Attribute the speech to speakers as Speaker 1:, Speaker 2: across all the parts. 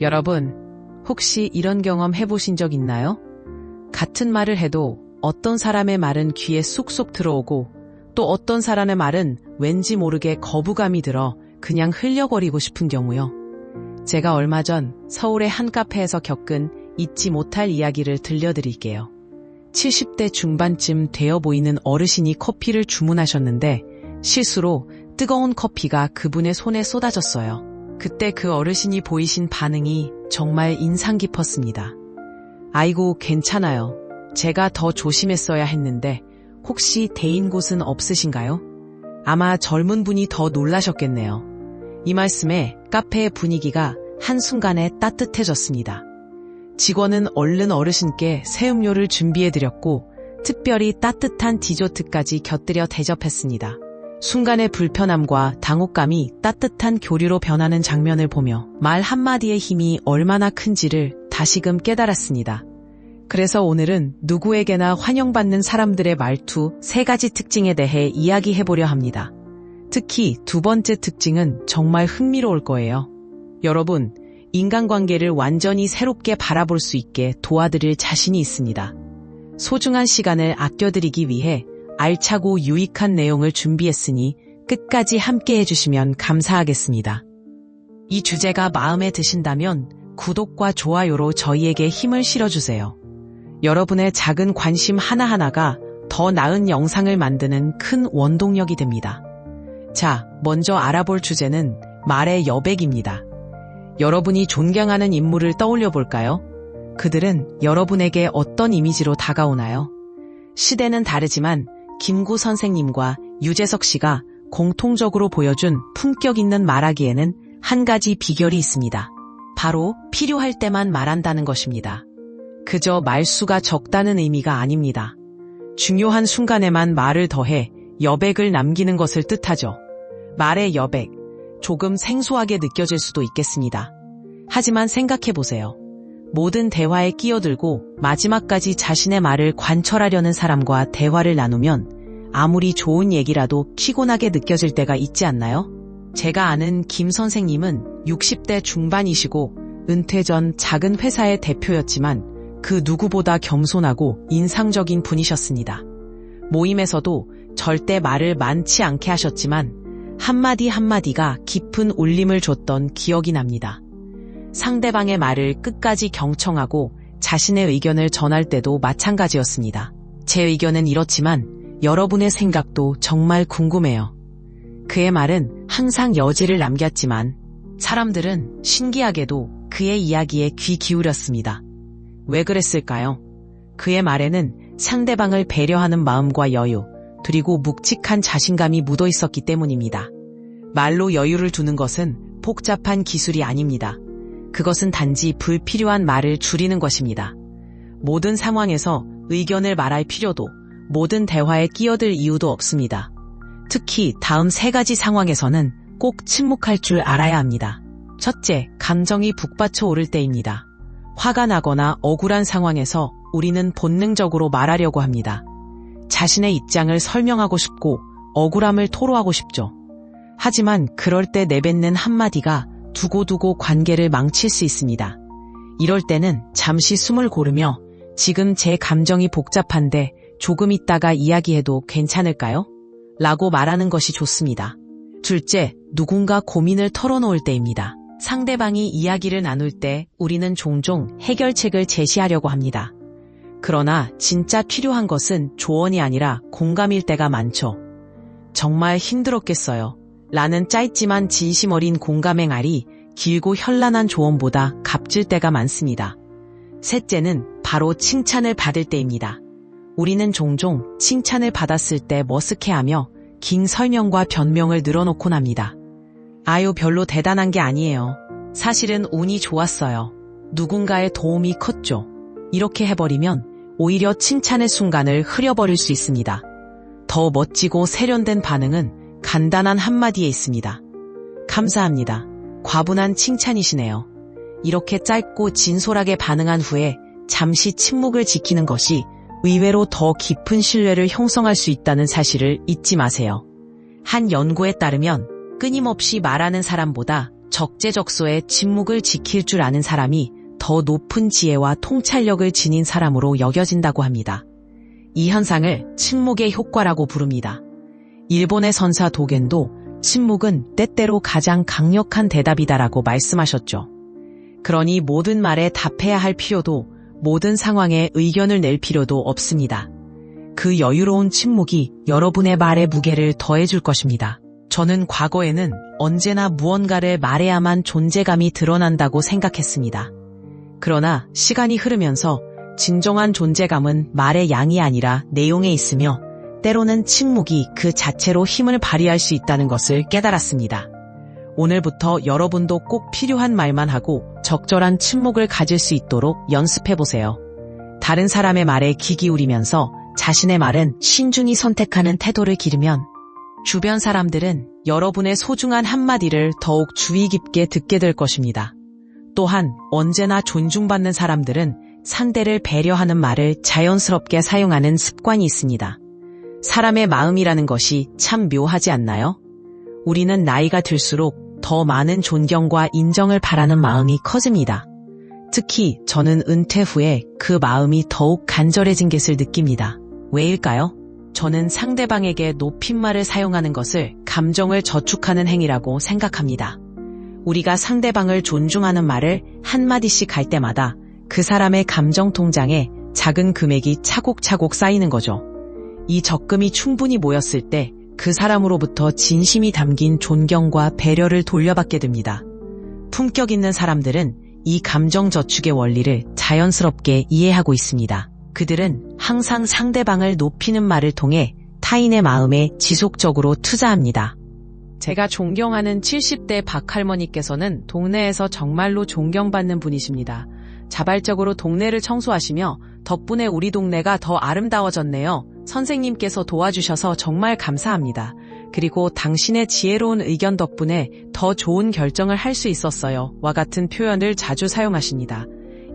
Speaker 1: 여러분, 혹시 이런 경험 해보신 적 있나요? 같은 말을 해도 어떤 사람의 말은 귀에 쏙쏙 들어오고 또 어떤 사람의 말은 왠지 모르게 거부감이 들어 그냥 흘려버리고 싶은 경우요. 제가 얼마 전 서울의 한 카페에서 겪은 잊지 못할 이야기를 들려드릴게요. 70대 중반쯤 되어 보이는 어르신이 커피를 주문하셨는데 실수로 뜨거운 커피가 그분의 손에 쏟아졌어요. 그때 그 어르신이 보이신 반응이 정말 인상 깊었습니다. 아이고, 괜찮아요. 제가 더 조심했어야 했는데 혹시 데인 곳은 없으신가요? 아마 젊은 분이 더 놀라셨겠네요. 이 말씀에 카페의 분위기가 한순간에 따뜻해졌습니다. 직원은 얼른 어르신께 새 음료를 준비해드렸고 특별히 따뜻한 디저트까지 곁들여 대접했습니다. 순간의 불편함과 당혹감이 따뜻한 교류로 변하는 장면을 보며 말 한마디의 힘이 얼마나 큰지를 다시금 깨달았습니다. 그래서 오늘은 누구에게나 환영받는 사람들의 말투 3가지 특징에 대해 이야기해보려 합니다. 특히 두 번째 특징은 정말 흥미로울 거예요. 여러분, 인간관계를 완전히 새롭게 바라볼 수 있게 도와드릴 자신이 있습니다. 소중한 시간을 아껴드리기 위해 알차고 유익한 내용을 준비했으니 끝까지 함께 해주시면 감사하겠습니다. 이 주제가 마음에 드신다면 구독과 좋아요로 저희에게 힘을 실어주세요. 여러분의 작은 관심 하나하나가 더 나은 영상을 만드는 큰 원동력이 됩니다. 자, 먼저 알아볼 주제는 말의 여백입니다. 여러분이 존경하는 인물을 떠올려 볼까요? 그들은 여러분에게 어떤 이미지로 다가오나요? 시대는 다르지만 김구 선생님과 유재석 씨가 공통적으로 보여준 품격 있는 말하기에는 한 가지 비결이 있습니다. 바로 필요할 때만 말한다는 것입니다. 그저 말수가 적다는 의미가 아닙니다. 중요한 순간에만 말을 더해 여백을 남기는 것을 뜻하죠. 말의 여백, 조금 생소하게 느껴질 수도 있겠습니다. 하지만 생각해보세요. 모든 대화에 끼어들고 마지막까지 자신의 말을 관철하려는 사람과 대화를 나누면 아무리 좋은 얘기라도 피곤하게 느껴질 때가 있지 않나요? 제가 아는 김 선생님은 60대 중반이시고 은퇴 전 작은 회사의 대표였지만 그 누구보다 겸손하고 인상적인 분이셨습니다. 모임에서도 절대 말을 많지 않게 하셨지만 한마디 한마디가 깊은 울림을 줬던 기억이 납니다. 상대방의 말을 끝까지 경청하고 자신의 의견을 전할 때도 마찬가지였습니다. 제 의견은 이렇지만 여러분의 생각도 정말 궁금해요. 그의 말은 항상 여지를 남겼지만 사람들은 신기하게도 그의 이야기에 귀 기울였습니다. 왜 그랬을까요? 그의 말에는 상대방을 배려하는 마음과 여유, 그리고 묵직한 자신감이 묻어 있었기 때문입니다. 말로 여유를 두는 것은 복잡한 기술이 아닙니다. 그것은 단지 불필요한 말을 줄이는 것입니다. 모든 상황에서 의견을 말할 필요도, 모든 대화에 끼어들 이유도 없습니다. 특히 다음 3가지 상황에서는 꼭 침묵할 줄 알아야 합니다. 첫째, 감정이 북받쳐 오를 때입니다. 화가 나거나 억울한 상황에서 우리는 본능적으로 말하려고 합니다. 자신의 입장을 설명하고 싶고 억울함을 토로하고 싶죠. 하지만 그럴 때 내뱉는 한마디가 두고두고 관계를 망칠 수 있습니다. 이럴 때는 잠시 숨을 고르며 지금 제 감정이 복잡한데 조금 있다가 이야기해도 괜찮을까요? 라고 말하는 것이 좋습니다. 둘째, 누군가 고민을 털어놓을 때입니다. 상대방이 이야기를 나눌 때 우리는 종종 해결책을 제시하려고 합니다. 그러나 진짜 필요한 것은 조언이 아니라 공감일 때가 많죠. 정말 힘들었겠어요. 라는 짧지만 진심 어린 공감의 말이 길고 현란한 조언보다 값질 때가 많습니다. 셋째는 바로 칭찬을 받을 때입니다. 우리는 종종 칭찬을 받았을 때 머쓱해하며 긴 설명과 변명을 늘어놓곤 합니다. 아유, 별로 대단한 게 아니에요. 사실은 운이 좋았어요. 누군가의 도움이 컸죠. 이렇게 해버리면 오히려 칭찬의 순간을 흐려버릴 수 있습니다. 더 멋지고 세련된 반응은 간단한 한마디에 있습니다. 감사합니다. 과분한 칭찬이시네요. 이렇게 짧고 진솔하게 반응한 후에 잠시 침묵을 지키는 것이 의외로 더 깊은 신뢰를 형성할 수 있다는 사실을 잊지 마세요. 한 연구에 따르면 끊임없이 말하는 사람보다 적재적소에 침묵을 지킬 줄 아는 사람이 더 높은 지혜와 통찰력을 지닌 사람으로 여겨진다고 합니다. 이 현상을 침묵의 효과라고 부릅니다. 일본의 선사 도겐도 침묵은 때때로 가장 강력한 대답이다라고 말씀하셨죠. 그러니 모든 말에 답해야 할 필요도 모든 상황에 의견을 낼 필요도 없습니다. 그 여유로운 침묵이 여러분의 말에 무게를 더해줄 것입니다. 저는 과거에는 언제나 무언가를 말해야만 존재감이 드러난다고 생각했습니다. 그러나 시간이 흐르면서 진정한 존재감은 말의 양이 아니라 내용에 있으며 때로는 침묵이 그 자체로 힘을 발휘할 수 있다는 것을 깨달았습니다. 오늘부터 여러분도 꼭 필요한 말만 하고 적절한 침묵을 가질 수 있도록 연습해보세요. 다른 사람의 말에 귀 기울이면서 자신의 말은 신중히 선택하는 태도를 기르면 주변 사람들은 여러분의 소중한 한마디를 더욱 주의 깊게 듣게 될 것입니다. 또한 언제나 존중받는 사람들은 상대를 배려하는 말을 자연스럽게 사용하는 습관이 있습니다. 사람의 마음이라는 것이 참 묘하지 않나요? 우리는 나이가 들수록 더 많은 존경과 인정을 바라는 마음이 커집니다. 특히 저는 은퇴 후에 그 마음이 더욱 간절해진 것을 느낍니다. 왜일까요? 저는 상대방에게 높임말을 사용하는 것을 감정을 저축하는 행위라고 생각합니다. 우리가 상대방을 존중하는 말을 한마디씩 할 때마다 그 사람의 감정 통장에 작은 금액이 차곡차곡 쌓이는 거죠. 이 적금이 충분히 모였을 때 그 사람으로부터 진심이 담긴 존경과 배려를 돌려받게 됩니다. 품격 있는 사람들은 이 감정 저축의 원리를 자연스럽게 이해하고 있습니다. 그들은 항상 상대방을 높이는 말을 통해 타인의 마음에 지속적으로 투자합니다. 제가 존경하는 70대 박할머니께서는 동네에서 정말로 존경받는 분이십니다. 자발적으로 동네를 청소하시며 덕분에 우리 동네가 더 아름다워졌네요. 선생님께서 도와주셔서 정말 감사합니다. 그리고 당신의 지혜로운 의견 덕분에 더 좋은 결정을 할 수 있었어요. 와 같은 표현을 자주 사용하십니다.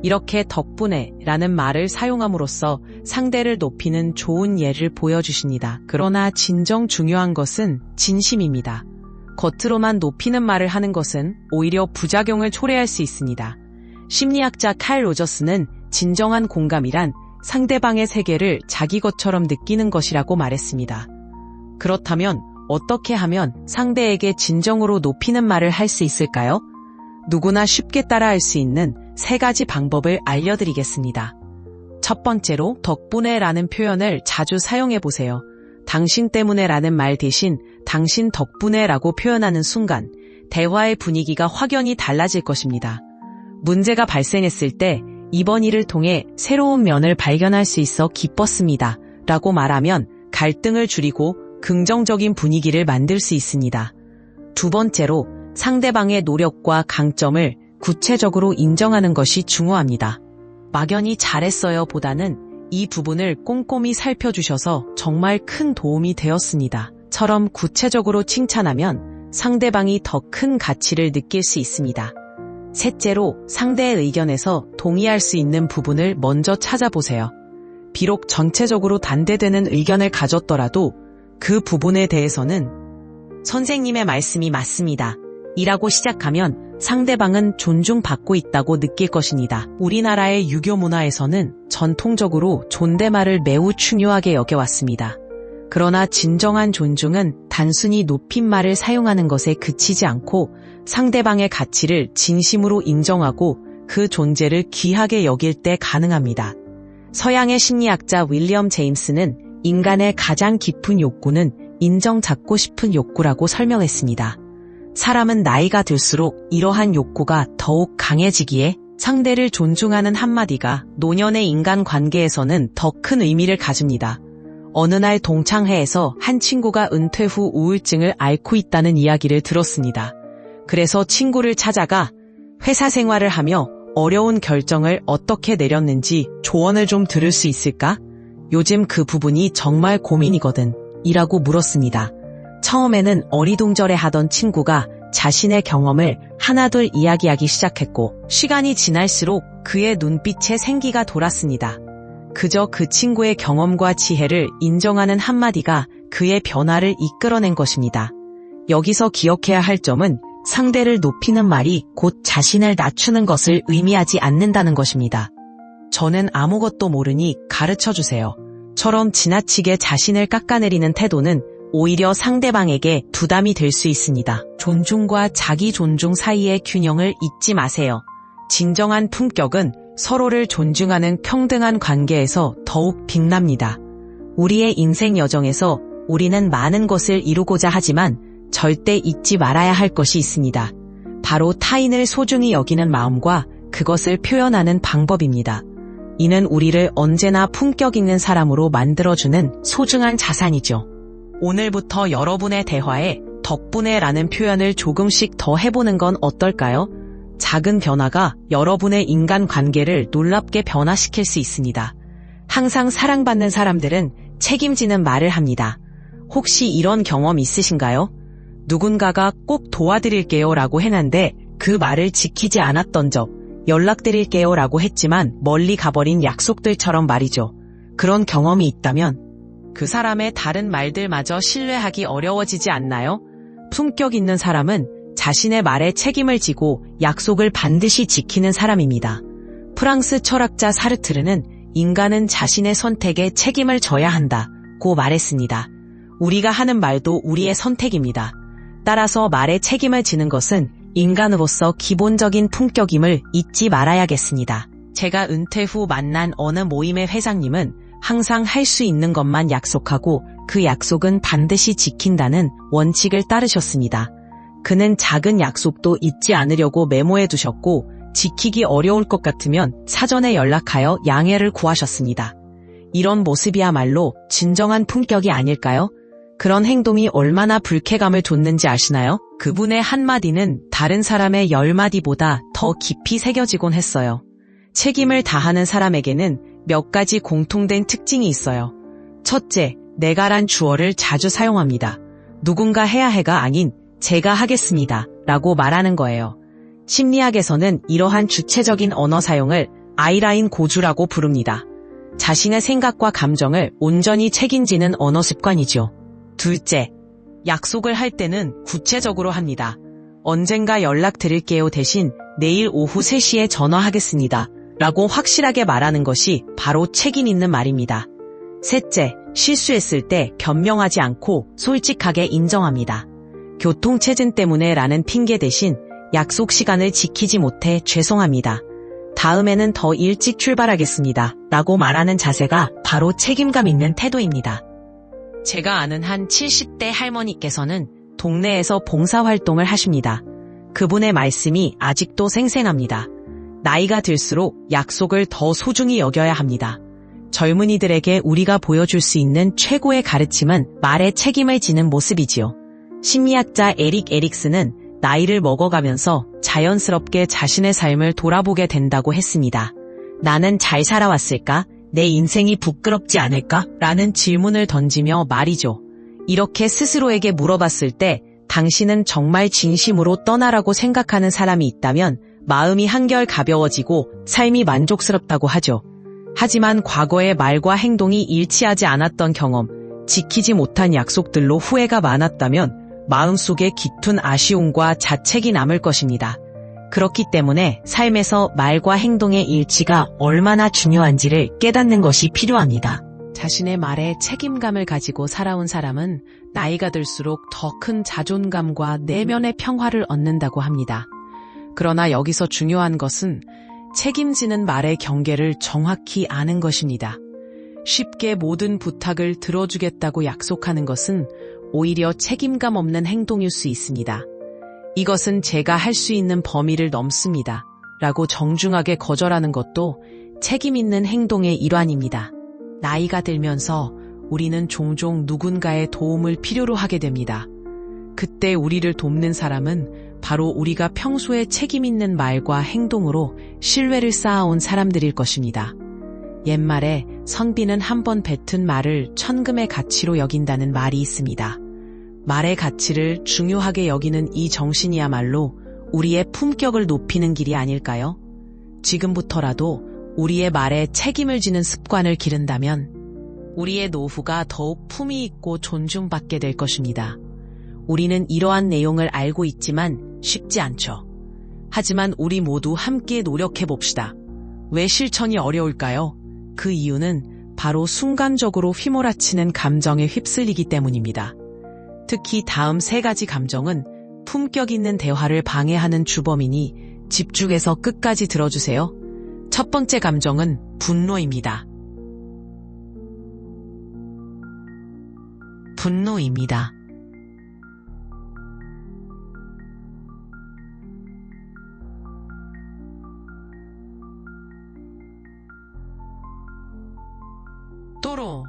Speaker 1: 이렇게 덕분에 라는 말을 사용함으로써 상대를 높이는 좋은 예를 보여주십니다. 그러나 진정 중요한 것은 진심입니다. 겉으로만 높이는 말을 하는 것은 오히려 부작용을 초래할 수 있습니다. 심리학자 칼 로저스는 진정한 공감이란 상대방의 세계를 자기 것처럼 느끼는 것이라고 말했습니다. 그렇다면 어떻게 하면 상대에게 진정으로 높이는 말을 할 수 있을까요? 누구나 쉽게 따라할 수 있는 3가지 방법을 알려드리겠습니다. 첫 번째로 덕분에라는 표현을 자주 사용해보세요. 당신 때문에라는 말 대신 당신 덕분에라고 표현하는 순간 대화의 분위기가 확연히 달라질 것입니다. 문제가 발생했을 때 이번 일을 통해 새로운 면을 발견할 수 있어 기뻤습니다. 라고 말하면 갈등을 줄이고 긍정적인 분위기를 만들 수 있습니다. 두 번째로 상대방의 노력과 강점을 구체적으로 인정하는 것이 중요합니다. 막연히 잘했어요 보다는 이 부분을 꼼꼼히 살펴주셔서 정말 큰 도움이 되었습니다. 처럼 구체적으로 칭찬하면 상대방이 더 큰 가치를 느낄 수 있습니다. 셋째로 상대의 의견에서 동의할 수 있는 부분을 먼저 찾아보세요. 비록 전체적으로 반대되는 의견을 가졌더라도 그 부분에 대해서는 선생님의 말씀이 맞습니다. 이라고 시작하면 상대방은 존중받고 있다고 느낄 것입니다. 우리나라의 유교 문화에서는 전통적으로 존댓말을 매우 중요하게 여겨왔습니다. 그러나 진정한 존중은 단순히 높임말을 사용하는 것에 그치지 않고 상대방의 가치를 진심으로 인정하고 그 존재를 귀하게 여길 때 가능합니다. 서양의 심리학자 윌리엄 제임스는 인간의 가장 깊은 욕구는 인정받고 싶은 욕구라고 설명했습니다. 사람은 나이가 들수록 이러한 욕구가 더욱 강해지기에 상대를 존중하는 한마디가 노년의 인간관계에서는 더 큰 의미를 가집니다. 어느 날 동창회에서 한 친구가 은퇴 후 우울증을 앓고 있다는 이야기를 들었습니다. 그래서 친구를 찾아가 회사 생활을 하며 어려운 결정을 어떻게 내렸는지 조언을 좀 들을 수 있을까? 요즘 그 부분이 정말 고민이거든. 이라고 물었습니다. 처음에는 어리둥절해 하던 친구가 자신의 경험을 하나둘 이야기하기 시작했고 시간이 지날수록 그의 눈빛에 생기가 돌았습니다. 그저 그 친구의 경험과 지혜를 인정하는 한마디가 그의 변화를 이끌어낸 것입니다. 여기서 기억해야 할 점은
Speaker 2: 상대를 높이는 말이 곧 자신을 낮추는 것을 의미하지 않는다는 것입니다.
Speaker 1: 저는 아무것도 모르니 가르쳐주세요. 처럼 지나치게 자신을 깎아내리는 태도는 오히려 상대방에게 부담이 될 수 있습니다. 존중과 자기 존중 사이의 균형을 잊지 마세요. 진정한 품격은 서로를 존중하는 평등한 관계에서 더욱 빛납니다. 우리의 인생 여정에서 우리는 많은 것을 이루고자 하지만 절대 잊지 말아야 할 것이 있습니다. 바로 타인을 소중히 여기는 마음과 그것을 표현하는 방법입니다. 이는 우리를 언제나 품격 있는 사람으로 만들어주는 소중한 자산이죠. 오늘부터 여러분의 대화에 덕분에라는 표현을 조금씩 더 해보는 건 어떨까요? 작은 변화가 여러분의 인간관계를 놀랍게 변화시킬 수 있습니다. 항상 사랑받는 사람들은 책임지는 말을 합니다. 혹시 이런 경험 있으신가요? 누군가가 꼭 도와드릴게요 라고 해놨는데 그 말을 지키지 않았던 적, 연락드릴게요 라고 했지만 멀리 가버린 약속들처럼 말이죠. 그런 경험이 있다면 그 사람의 다른 말들마저 신뢰하기 어려워지지 않나요? 품격 있는 사람은 자신의 말에 책임을 지고 약속을 반드시 지키는 사람입니다. 프랑스 철학자 사르트르는 인간은 자신의 선택에 책임을 져야 한다고 말했습니다. 우리가 하는 말도 우리의 선택입니다. 따라서 말에 책임을 지는 것은 인간으로서 기본적인 품격임을 잊지 말아야겠습니다. 제가 은퇴 후 만난 어느 모임의 회장님은 항상 할 수 있는 것만 약속하고 그 약속은 반드시 지킨다는 원칙을 따르셨습니다. 그는 작은 약속도 잊지 않으려고 메모해 두셨고 지키기 어려울 것 같으면 사전에 연락하여 양해를 구하셨습니다. 이런 모습이야말로 진정한 품격이 아닐까요? 그런 행동이 얼마나 불쾌감을 줬는지 아시나요? 그분의 한마디는 다른 사람의 10마디보다 더 깊이 새겨지곤 했어요. 책임을 다하는 사람에게는 몇 가지 공통된 특징이 있어요. 첫째, 내가란 주어를 자주 사용합니다. 누군가 해야 해가 아닌 제가 하겠습니다 라고 말하는 거예요. 심리학에서는 이러한 주체적인 언어 사용을 I라인 고주라고 부릅니다. 자신의 생각과 감정을 온전히 책임지는 언어 습관이죠. 둘째, 약속을 할 때는 구체적으로 합니다. 언젠가 연락드릴게요 대신 내일 오후 3시에 전화하겠습니다 라고 확실하게 말하는 것이 바로 책임 있는 말입니다. 셋째, 실수했을 때 변명하지 않고 솔직하게 인정합니다. 교통체증 때문에 라는 핑계 대신 약속 시간을 지키지 못해 죄송합니다. 다음에는 더 일찍 출발하겠습니다 라고 말하는 자세가 바로 책임감 있는 태도입니다. 제가 아는 한 70대 할머니께서는 동네에서 봉사활동을 하십니다. 그분의 말씀이 아직도 생생합니다. 나이가 들수록 약속을 더 소중히 여겨야 합니다. 젊은이들에게 우리가 보여줄 수 있는 최고의 가르침은 말에 책임을 지는 모습이지요. 심리학자 에릭 에릭스는 나이를 먹어가면서 자연스럽게 자신의 삶을 돌아보게 된다고 했습니다. 나는 잘 살아왔을까? 내 인생이 부끄럽지 않을까? 라는 질문을 던지며 말이죠. 이렇게 스스로에게 물어봤을 때 당신은 정말 진심으로 떠나라고 생각하는 사람이 있다면 마음이 한결 가벼워지고 삶이 만족스럽다고 하죠. 하지만 과거의 말과 행동이 일치하지 않았던 경험, 지키지 못한 약속들로 후회가 많았다면 마음속에 깃든 아쉬움과 자책이 남을 것입니다. 그렇기 때문에 삶에서 말과 행동의 일치가 얼마나 중요한지를 깨닫는 것이 필요합니다. 자신의 말에 책임감을 가지고 살아온 사람은 나이가 들수록 더 큰 자존감과 내면의 평화를 얻는다고 합니다. 그러나 여기서 중요한 것은 책임지는 말의 경계를 정확히 아는 것입니다. 쉽게 모든 부탁을 들어주겠다고 약속하는 것은 오히려 책임감 없는 행동일 수 있습니다. 이것은 제가 할 수 있는 범위를 넘습니다. 라고 정중하게 거절하는 것도 책임 있는 행동의 일환입니다. 나이가 들면서 우리는 종종 누군가의 도움을 필요로 하게 됩니다. 그때 우리를 돕는 사람은 바로 우리가 평소에 책임 있는 말과 행동으로 신뢰를 쌓아온 사람들일 것입니다. 옛말에 선비는 한 번 뱉은 말을 천금의 가치로 여긴다는 말이 있습니다. 말의 가치를 중요하게 여기는 이 정신이야말로 우리의 품격을 높이는 길이 아닐까요? 지금부터라도 우리의 말에 책임을 지는 습관을 기른다면 우리의 노후가 더욱 품위 있고 존중받게 될 것입니다. 우리는 이러한 내용을 알고 있지만 쉽지 않죠. 하지만 우리 모두 함께 노력해 봅시다. 왜 실천이 어려울까요? 그 이유는 바로 순간적으로 휘몰아치는 감정에 휩쓸리기 때문입니다. 특히 다음 3가지 감정은 품격 있는 대화를 방해하는 주범이니 집중해서 끝까지 들어주세요. 첫 번째 감정은 분노입니다. 분노입니다. 또로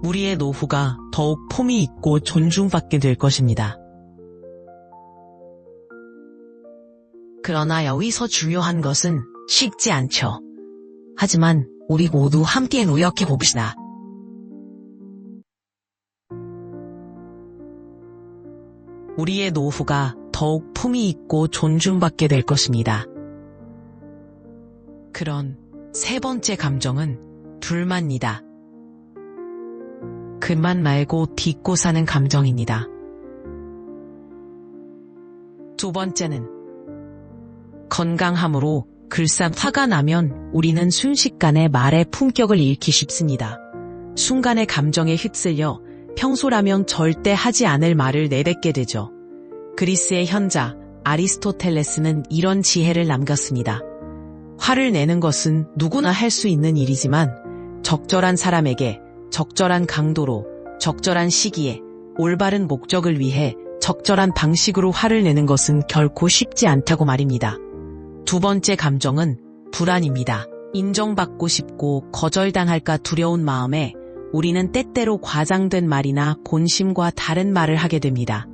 Speaker 1: 우리의 노후가 더욱 품위 있고 존중받게 될 것입니다.
Speaker 2: 그러나 여기서 중요한 것은 쉽지 않죠. 하지만 우리 모두 함께 노력해 봅시다.
Speaker 1: 우리의 노후가 더욱 품위 있고 존중받게 될 것입니다. 그런 3번째 감정은 불만이다. 그만 말고 딛고 사는 감정입니다. 2번째는 건강함으로 글썽 화가 나면 우리는 순식간에 말의 품격을 잃기 쉽습니다. 순간의 감정에 휩쓸려 평소라면 절대 하지 않을 말을 내뱉게 되죠. 그리스의 현자 아리스토텔레스는 이런 지혜를 남겼습니다. 화를 내는 것은 누구나 할 수 있는 일이지만 적절한 사람에게 적절한 강도로 적절한 시기에 올바른 목적을 위해 적절한 방식으로 화를 내는 것은 결코 쉽지 않다고 말입니다. 2번째 감정은 불안입니다. 인정받고 싶고 거절당할까 두려운 마음에 우리는 때때로 과장된 말이나 본심과 다른 말을 하게 됩니다.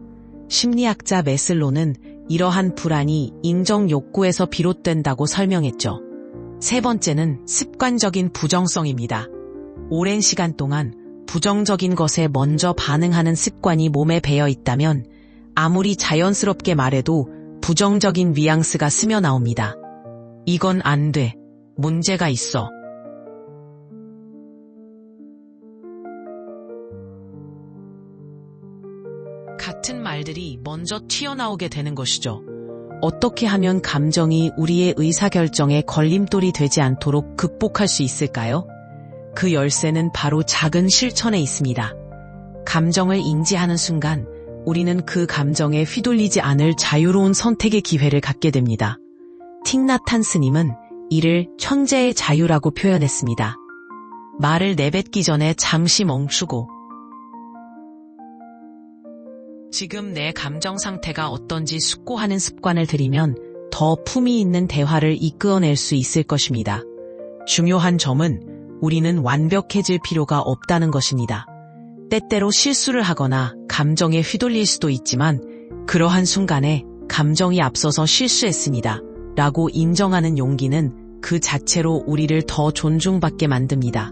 Speaker 1: 심리학자 메슬로는 이러한 불안이 인정 욕구에서 비롯된다고 설명했죠. 3번째는 습관적인 부정성입니다. 오랜 시간 동안 부정적인 것에 먼저 반응하는 습관이 몸에 배어 있다면 아무리 자연스럽게 말해도 부정적인 뉘앙스가 스며 나옵니다. 이건 안 돼. 문제가 있어. 같은 말들이 먼저 튀어나오게 되는 것이죠. 어떻게 하면 감정이 우리의 의사결정에 걸림돌이 되지 않도록 극복할 수 있을까요? 그 열쇠는 바로 작은 실천에 있습니다. 감정을 인지하는 순간 우리는 그 감정에 휘둘리지 않을 자유로운 선택의 기회를 갖게 됩니다. 틱나탄 스님은 이를 천재의 자유라고 표현했습니다. 말을 내뱉기 전에 잠시 멈추고 지금 내 감정 상태가 어떤지 숙고하는 습관을 들이면 더 품위 있는 대화를 이끌어낼 수 있을 것입니다. 중요한 점은 우리는 완벽해질 필요가 없다는 것입니다. 때때로 실수를 하거나 감정에 휘둘릴 수도 있지만 그러한 순간에 감정이 앞서서 실수했습니다. 라고 인정하는 용기는 그 자체로 우리를 더 존중받게 만듭니다.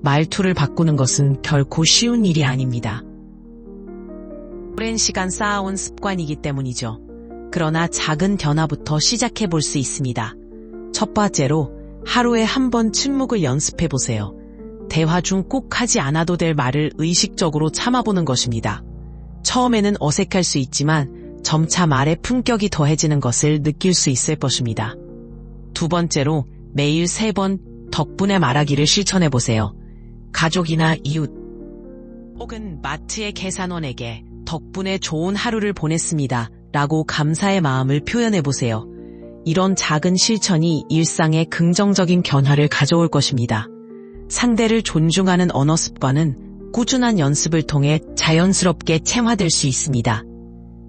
Speaker 1: 말투를 바꾸는 것은 결코 쉬운 일이 아닙니다. 오랜 시간 쌓아온 습관이기 때문이죠. 그러나 작은 변화부터 시작해 볼 수 있습니다. 첫 번째로 하루에 한 번 침묵을 연습해 보세요. 대화 중 꼭 하지 않아도 될 말을 의식적으로 참아보는 것입니다. 처음에는 어색할 수 있지만 점차 말의 품격이 더해지는 것을 느낄 수 있을 것입니다. 2번째로 매일 3번 덕분에 말하기를 실천해 보세요. 가족이나 이웃 혹은 마트의 계산원에게 덕분에 좋은 하루를 보냈습니다. 라고 감사의 마음을 표현해 보세요. 이런 작은 실천이 일상에 긍정적인 변화를 가져올 것입니다. 상대를 존중하는 언어 습관은 꾸준한 연습을 통해 자연스럽게 체화될 수 있습니다.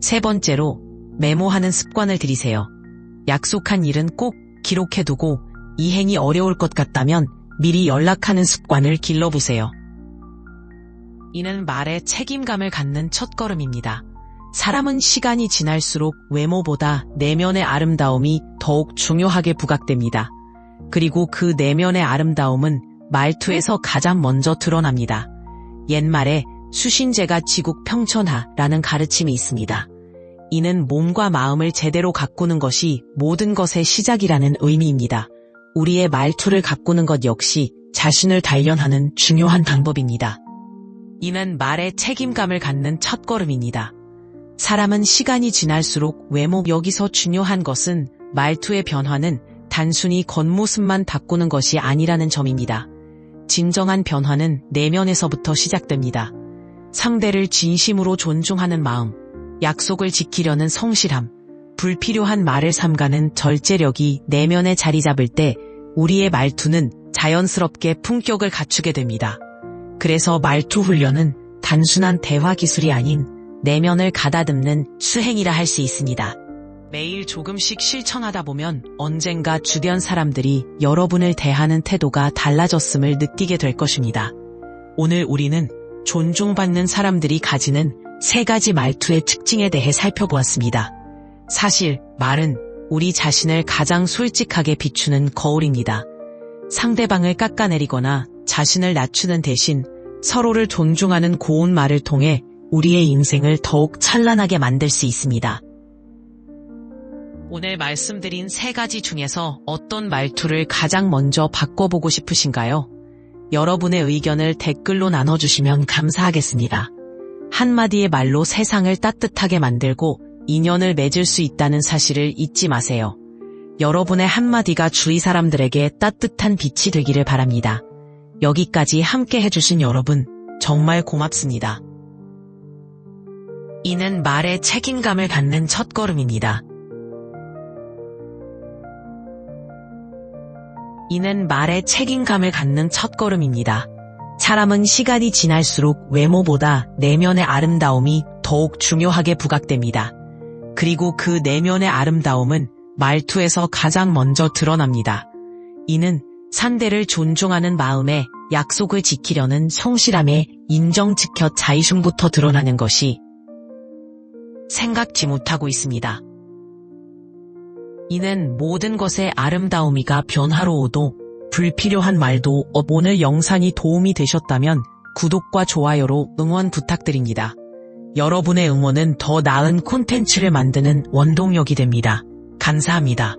Speaker 1: 3번째로 메모하는 습관을 들이세요. 약속한 일은 꼭 기록해두고 이행이 어려울 것 같다면 미리 연락하는 습관을 길러보세요. 이는 말에 책임감을 갖는 첫걸음입니다. 사람은 시간이 지날수록 외모보다 내면의 아름다움이 더욱 중요하게 부각됩니다. 그리고 그 내면의 아름다움은 말투에서 가장 먼저 드러납니다. 옛말에 수신제가 지국 평천하라는 가르침이 있습니다. 이는 몸과 마음을 제대로 가꾸는 것이 모든 것의 시작이라는 의미입니다.
Speaker 2: 우리의 말투를 가꾸는 것 역시 자신을 단련하는 중요한 방법입니다.
Speaker 1: 이는 말에 책임감을 갖는 첫걸음입니다. 사람은 시간이 지날수록 외모, 여기서 중요한 것은 말투의 변화는 단순히 겉모습만 바꾸는 것이 아니라는 점입니다. 진정한 변화는 내면에서부터 시작됩니다. 상대를 진심으로 존중하는 마음, 약속을 지키려는 성실함, 불필요한 말을 삼가는 절제력이 내면에 자리 잡을 때 우리의 말투는 자연스럽게 품격을 갖추게 됩니다.
Speaker 2: 그래서 말투 훈련은 단순한 대화 기술이 아닌 내면을 가다듬는 수행이라 할 수 있습니다.
Speaker 1: 매일 조금씩 실천하다 보면 언젠가 주변 사람들이 여러분을 대하는 태도가 달라졌음을 느끼게 될 것입니다. 오늘 우리는 존중받는 사람들이 가지는 3가지 말투의 특징에 대해 살펴보았습니다. 사실 말은 우리 자신을 가장 솔직하게 비추는 거울입니다. 상대방을 깎아내리거나 자신을 낮추는 대신 서로를 존중하는 고운 말을 통해
Speaker 2: 우리의 인생을 더욱 찬란하게 만들 수 있습니다.
Speaker 1: 오늘 말씀드린 3가지 중에서 어떤 말투를 가장 먼저 바꿔보고 싶으신가요? 여러분의 의견을 댓글로 나눠주시면 감사하겠습니다. 한마디의 말로 세상을 따뜻하게 만들고 인연을 맺을 수 있다는 사실을 잊지 마세요. 여러분의 한마디가 주위 사람들에게 따뜻한 빛이 되기를 바랍니다. 여기까지 함께 해주신 여러분, 정말 고맙습니다.
Speaker 2: 이는 말에 책임감을 갖는 첫걸음입니다.
Speaker 1: 이는 말에 책임감을 갖는 첫걸음입니다.
Speaker 2: 사람은 시간이 지날수록 외모보다 내면의 아름다움이 더욱 중요하게 부각됩니다.
Speaker 1: 그리고 그 내면의 아름다움은 말투에서 가장 먼저 드러납니다. 이는 상대를 존중하는 마음에 약속을 지키려는
Speaker 2: 성실함에 인정지켜 자의심부터 드러나는 것이
Speaker 1: 생각지 못하고 있습니다. 이는 모든 것의 아름다움이가 변화로워도 불필요한 말도 오늘 영상이 도움이 되셨다면 구독과 좋아요로 응원 부탁드립니다. 여러분의 응원은 더 나은 콘텐츠를 만드는 원동력이 됩니다. 감사합니다.